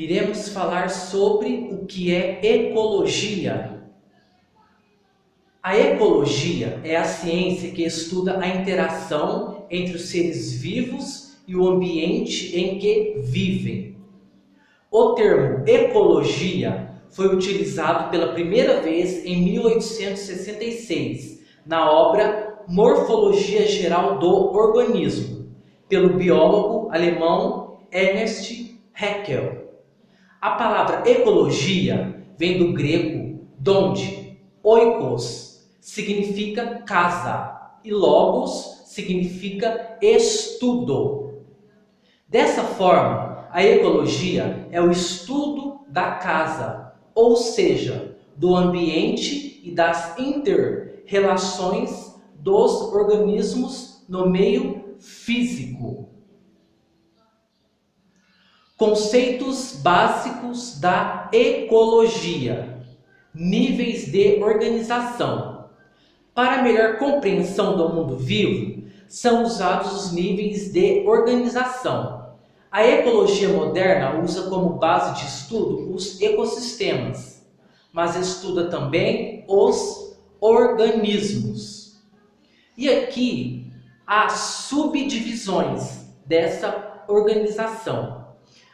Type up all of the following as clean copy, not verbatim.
iremos falar sobre o que é ecologia. A ecologia é a ciência que estuda a interação entre os seres vivos e o ambiente em que vivem. O termo ecologia foi utilizado pela primeira vez em 1866, na obra Morfologia Geral do Organismo, pelo biólogo alemão Ernst Haeckel. A palavra ecologia vem do grego, donde oikos significa casa e logos significa estudo. Dessa forma, a ecologia é o estudo da casa, ou seja, do ambiente e das inter-relações dos organismos no meio físico. Conceitos básicos da ecologia. Níveis de organização. Para melhor compreensão do mundo vivo, são usados os níveis de organização. A ecologia moderna usa como base de estudo os ecossistemas, mas estuda também os organismos. E aqui há subdivisões dessa organização.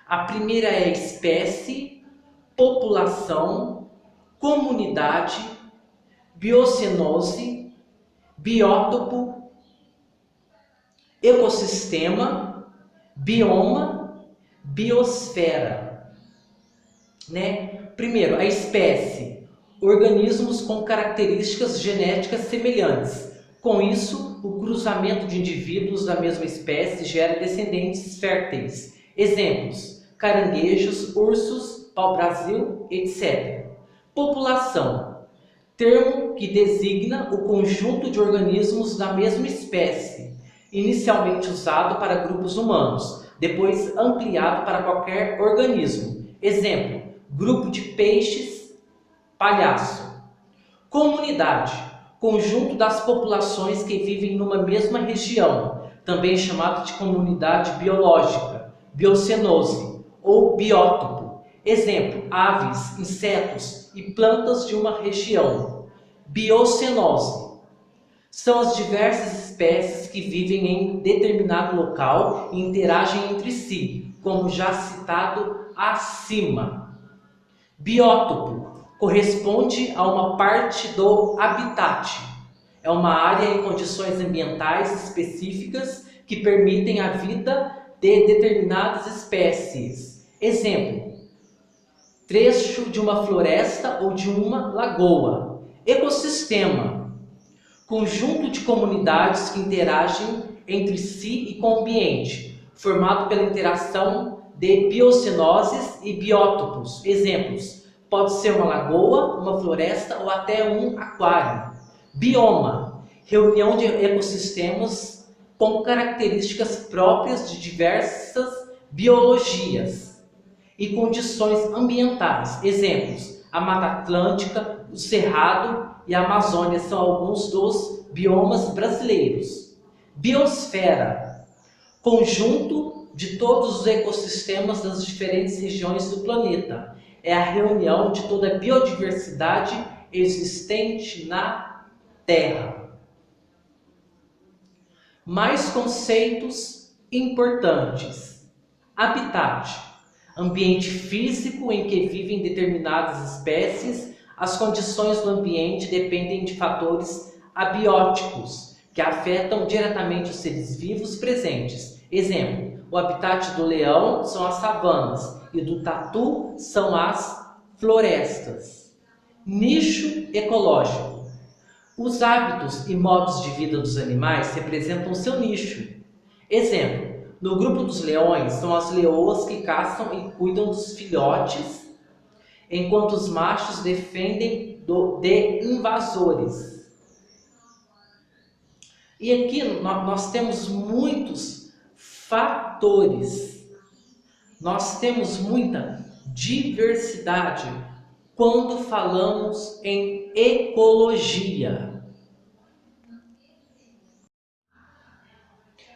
A primeira é espécie, população, comunidade, biocenose, biótopo, ecossistema, bioma, biosfera. Primeiro, a espécie, organismos com características genéticas semelhantes. Com isso, o cruzamento de indivíduos da mesma espécie gera descendentes férteis. Exemplos: caranguejos, ursos, pau-brasil, etc. População, termo que designa o conjunto de organismos da mesma espécie, inicialmente usado para grupos humanos, depois ampliado para qualquer organismo. Exemplo: grupo de peixes, palhaço. Comunidade, conjunto das populações que vivem numa mesma região, também chamado de comunidade biológica, biocenose ou biótopo. Exemplo: aves, insetos e plantas de uma região. Biocenose são as diversas espécies que vivem em determinado local e interagem entre si, como já citado acima. Biótopo corresponde a uma parte do habitat. É uma área em condições ambientais específicas que permitem a vida de determinadas espécies. Exemplo: trecho de uma floresta ou de uma lagoa. Ecossistema, conjunto de comunidades que interagem entre si e com o ambiente, formado pela interação de biocenoses e biótopos. Exemplos: pode ser uma lagoa, uma floresta ou até um aquário. Bioma, reunião de ecossistemas com características próprias de diversas biologias e condições ambientais. Exemplos: a Mata Atlântica, o Cerrado e a Amazônia são alguns dos biomas brasileiros. Biosfera, conjunto de todos os ecossistemas das diferentes regiões do planeta. É a reunião de toda a biodiversidade existente na Terra. Mais conceitos importantes. Habitat, ambiente físico em que vivem determinadas espécies. As condições do ambiente dependem de fatores abióticos, que afetam diretamente os seres vivos presentes. Exemplo: o habitat do leão são as savanas e do tatu são as florestas. Nicho ecológico. Os hábitos e modos de vida dos animais representam seu nicho. Exemplo: no grupo dos leões são as leoas que caçam e cuidam dos filhotes, enquanto os machos defendem de invasores. E aqui nós temos muitos fatores. Nós temos muita diversidade quando falamos em ecologia.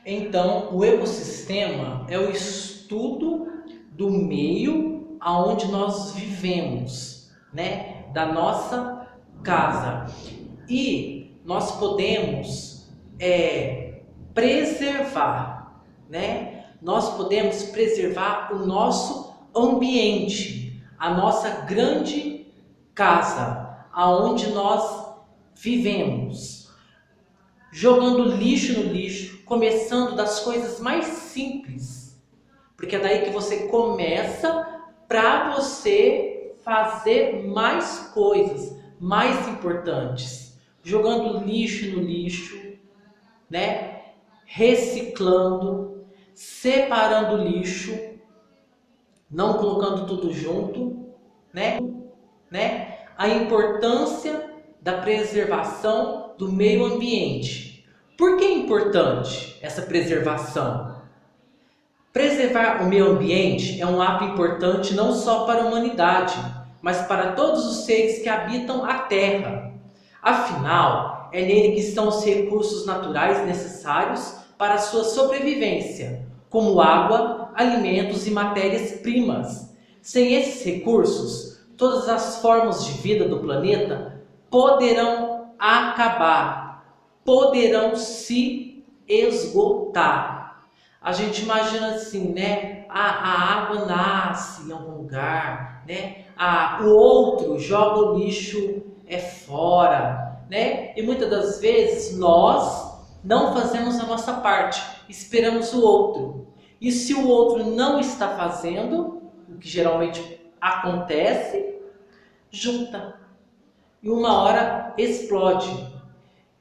Então, o ecossistema é o estudo do meio aonde nós vivemos, né? Da nossa casa. E nós podemos preservar, né? Nós podemos preservar o nosso ambiente, a nossa grande casa, aonde nós vivemos, jogando lixo no lixo, começando das coisas mais simples, porque é daí que você começa para você fazer mais coisas mais importantes, jogando lixo no lixo, né? Reciclando, separando o lixo, não colocando tudo junto, né? A importância da preservação do meio ambiente. Por que é importante essa preservação? Preservar o meio ambiente é um ato importante não só para a humanidade, mas para todos os seres que habitam a Terra. Afinal, é nele que estão os recursos naturais necessários para a sua sobrevivência, como água, alimentos e matérias-primas. Sem esses recursos, todas as formas de vida do planeta poderão acabar, poderão se esgotar. A gente imagina assim, né? A água nasce em algum lugar, né? O outro joga o lixo fora, né? E muitas das vezes nós não fazemos a nossa parte, esperamos o outro. E se o outro não está fazendo, o que geralmente acontece, junta. E uma hora explode.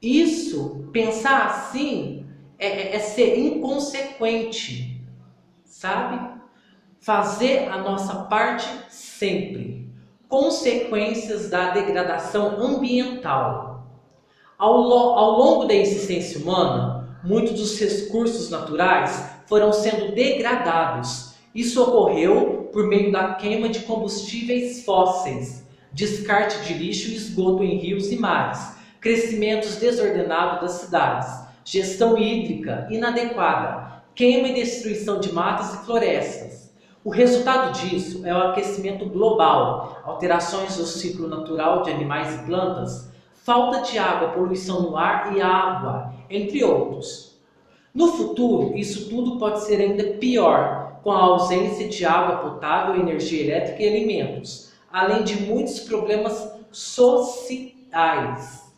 Isso, pensar assim, é ser inconsequente, sabe? Fazer a nossa parte sempre. Consequências da degradação ambiental. Ao longo da existência humana, muitos dos recursos naturais foram sendo degradados. Isso ocorreu por meio da queima de combustíveis fósseis, descarte de lixo e esgoto em rios e mares, crescimentos desordenados das cidades, gestão hídrica inadequada, queima e destruição de matas e florestas. O resultado disso é o aquecimento global, alterações do ciclo natural de animais e plantas, falta de água, poluição no ar e água, entre outros. No futuro, isso tudo pode ser ainda pior, com a ausência de água potável, energia elétrica e alimentos, além de muitos problemas sociais.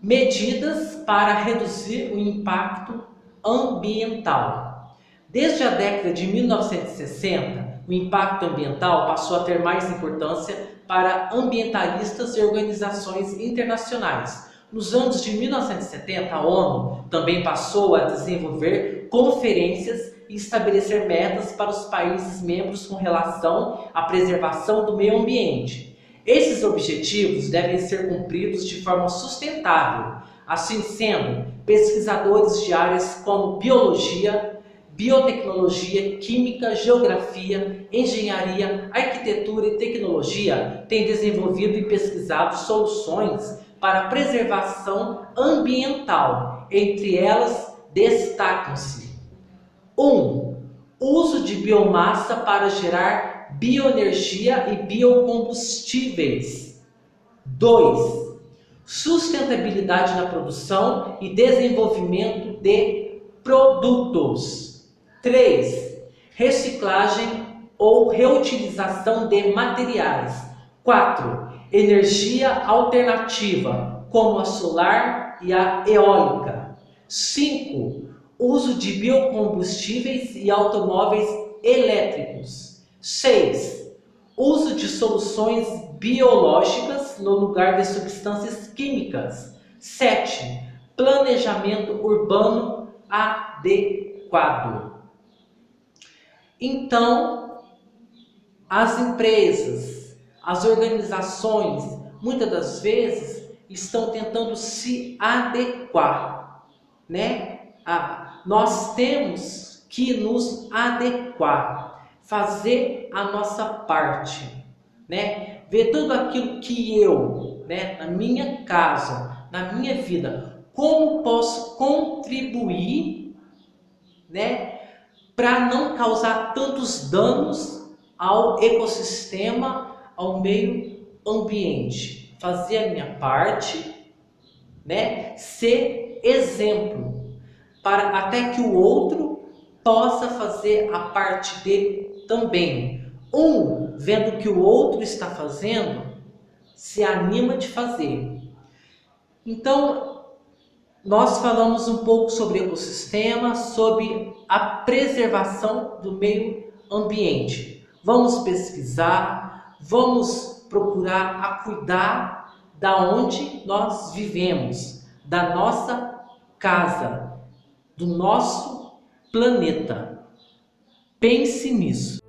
Medidas para reduzir o impacto ambiental. Desde a década de 1960, o impacto ambiental passou a ter mais importância para ambientalistas e organizações internacionais. Nos anos de 1970, a ONU também passou a desenvolver conferências e estabelecer metas para os países membros com relação à preservação do meio ambiente. Esses objetivos devem ser cumpridos de forma sustentável. Assim sendo, pesquisadores de áreas como biologia, biotecnologia, química, geografia, engenharia, arquitetura e tecnologia têm desenvolvido e pesquisado soluções para a preservação ambiental. Entre elas, destacam-se: 1. Uso de biomassa para gerar bioenergia e biocombustíveis. 2. Sustentabilidade na produção e desenvolvimento de produtos. 3. Reciclagem ou reutilização de materiais. 4. Energia alternativa, como a solar e a eólica. 5. Uso de biocombustíveis e automóveis elétricos. 6. Uso de soluções biológicas no lugar de substâncias químicas. 7. Planejamento urbano adequado. Então, as empresas, as organizações, muitas das vezes estão tentando se adequar, né? Nós temos que nos adequar, fazer a nossa parte, né? Ver tudo aquilo que eu, né, na minha casa, na minha vida, como posso contribuir, né, para não causar tantos danos ao ecossistema, ao meio ambiente. Fazer a minha parte, né? Ser exemplo, para até que o outro possa fazer a parte dele também. Um, vendo o que o outro está fazendo, se anima de fazer. Então, nós falamos um pouco sobre ecossistema, sobre a preservação do meio ambiente. Vamos pesquisar, vamos procurar a cuidar da onde nós vivemos, da nossa casa, do nosso planeta. Pense nisso.